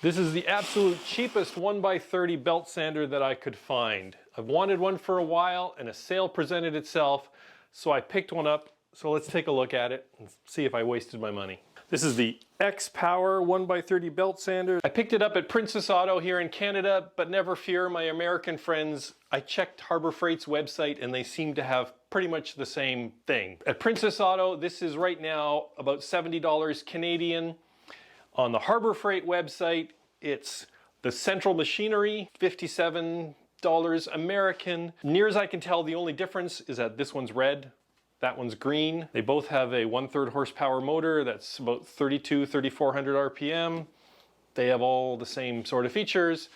This is the absolute cheapest 1x30 belt sander that I could find. I've wanted one for a while and a sale presented itself, so I picked one up. So let's take a look at it and see if I wasted my money. This is the X-Power 1x30 belt sander. I picked it up at Princess Auto here in Canada, but never fear, my American friends, I checked Harbor Freight's website and they seem to have pretty much the same thing. At Princess Auto, this is right now about $70 Canadian. On the Harbor Freight website, it's the central machinery, $57 American. Near as I can tell, the only difference is that this one's red, that one's green. They both have a 1/3 horsepower motor that's about 3,400 RPM. They have all the same sort of features.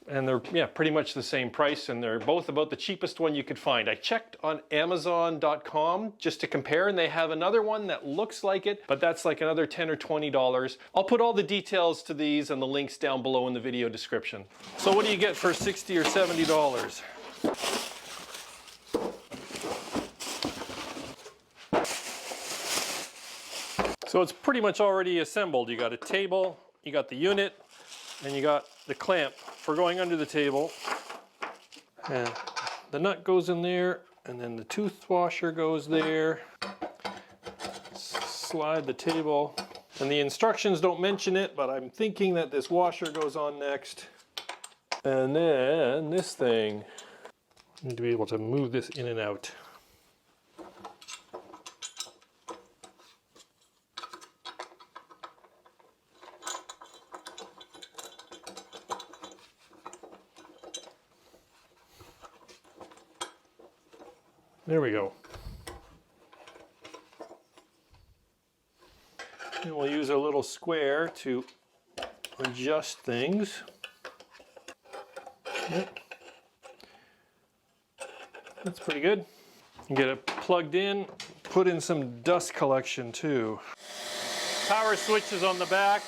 And they're pretty much the same price, and they're both about the cheapest one you could find. I checked on Amazon.com just to compare, and they have another one that looks like it, but that's like another $10 or $20. I'll put all the details to these and the links down below in the video description. So what do you get for $60 or $70? So it's pretty much already assembled. You got a table, you got the unit, and you got the clamp for going under the table. And the nut goes in there, and then the tooth washer goes there. Slide the table. And the instructions don't mention it, but I'm thinking that this washer goes on next. And then this thing, I need to be able to move this in and out. There we go. And we'll use a little square to adjust things. Yep. That's pretty good. Get it plugged in, put in some dust collection too. Power switch is on the back.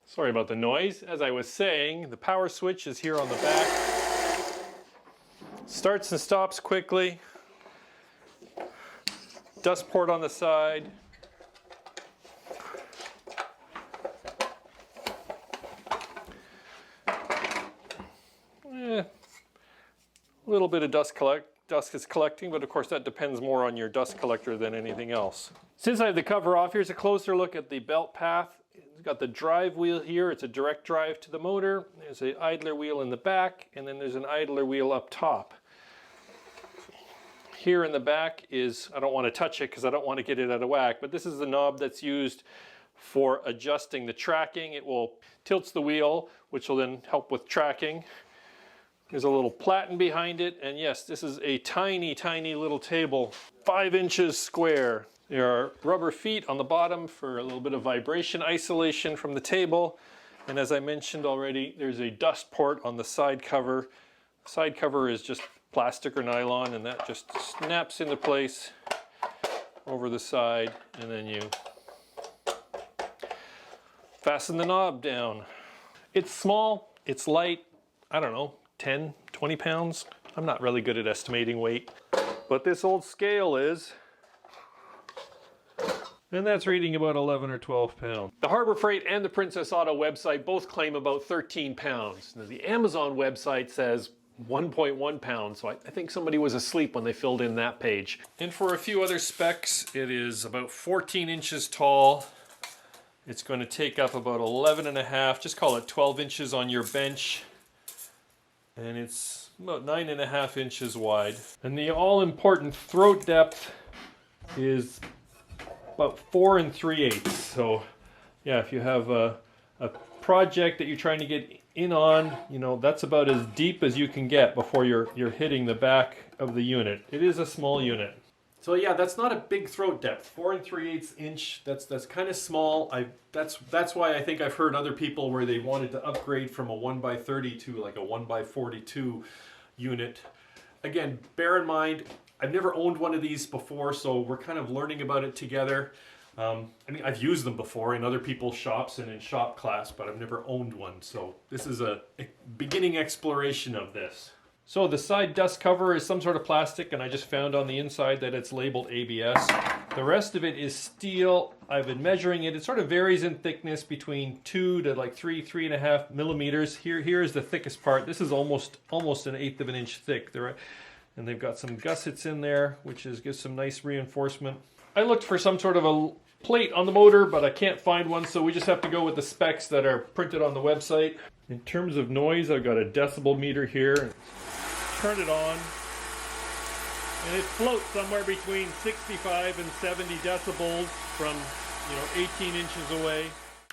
Sorry about the noise. As I was saying, the power switch is here on the back. Starts and stops quickly. Dust port on the side. A little bit of dust is collecting, but of course that depends more on your dust collector than anything else. Since I have the cover off, here's a closer look at the belt path. It's got the drive wheel here. It's a direct drive to the motor. There's an idler wheel in the back, and then there's an idler wheel up top. Here in the back is, I don't want to touch it because I don't want to get it out of whack, but this is the knob that's used for adjusting the tracking. It will tilts the wheel, which will then help with tracking. There's a little platen behind it, and yes, this is a tiny, tiny little table, 5 inches square. There are rubber feet on the bottom for a little bit of vibration isolation from the table. And as I mentioned already, there's a dust port on the side cover. The side cover is just plastic or nylon, and that just snaps into place over the side, and then you fasten the knob down. It's small, it's light, I don't know, 10, 20 pounds. I'm not really good at estimating weight, but this old scale is. And that's reading about 11 or 12 pounds. The Harbor Freight and the Princess Auto website both claim about 13 pounds. Now, the Amazon website says 1.1 pounds, so I think somebody was asleep when they filled in that page. And for a few other specs, it is about 14 inches tall. It's going to take up about 11 and a half, just call it 12 inches on your bench. And it's about 9.5 inches wide. And the all-important throat depth is about 4 3/8. So yeah, if you have a project that you're trying to get in on, you know, that's about as deep as you can get before you're hitting the back of the unit. It is a small unit. So yeah, that's not a big throat depth. 4 3/8 inch, that's kind of small. That's why I think I've heard other people where they wanted to upgrade from a 1x30 to like a 1x42 unit. Again, bear in mind, I've never owned one of these before, so we're kind of learning about it together. I mean, I've used them before in other people's shops and in shop class, but I've never owned one. So this is a beginning exploration of this. So the side dust cover is some sort of plastic, and I just found on the inside that it's labeled ABS. The rest of it is steel. I've been measuring it. It sort of varies in thickness between 2 to like 3.5 millimeters. Here is the thickest part. This is almost 1/8 of an inch thick. And they've got some gussets in there, which gives some nice reinforcement. I looked for some sort of a plate on the motor, but I can't find one, so we just have to go with the specs that are printed on the website. In terms of noise, I've got a decibel meter here. Turn it on, and it floats somewhere between 65 and 70 decibels from 18 inches away.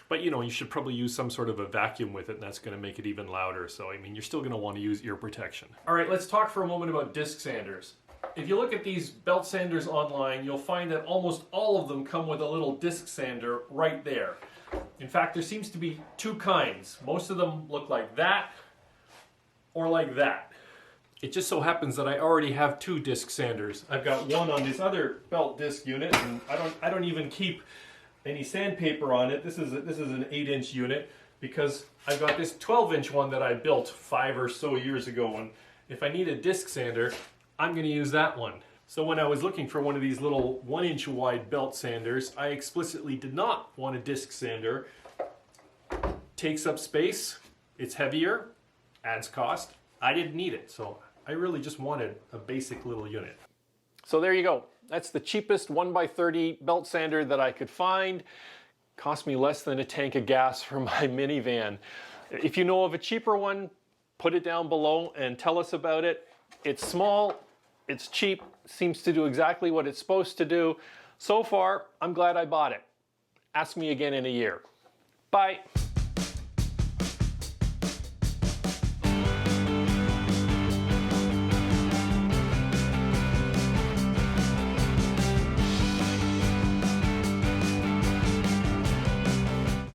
But you should probably use some sort of a vacuum with it, and that's going to make it even louder. So I mean, you're still going to want to use ear protection. All right, let's talk for a moment about disc sanders. If you look at these belt sanders online, you'll find that almost all of them come with a little disc sander right there. In fact, there seems to be 2 kinds. Most of them look like that or like that. It just so happens that I already have 2 disc sanders. I've got one on this other belt disc unit, and I don't even keep any sandpaper on it. This is an 8-inch unit because I've got this 12-inch one that I built 5 or so years ago, and if I need a disc sander, I'm going to use that one. So when I was looking for one of these little 1-inch wide belt sanders, I explicitly did not want a disc sander. Takes up space, it's heavier, adds cost. I didn't need it, so I really just wanted a basic little unit. So there you go. That's the cheapest 1x30 belt sander that I could find. Cost me less than a tank of gas for my minivan. If you know of a cheaper one, put it down below and tell us about it. It's small, it's cheap, seems to do exactly what it's supposed to do. So far, I'm glad I bought it. Ask me again in a year. Bye.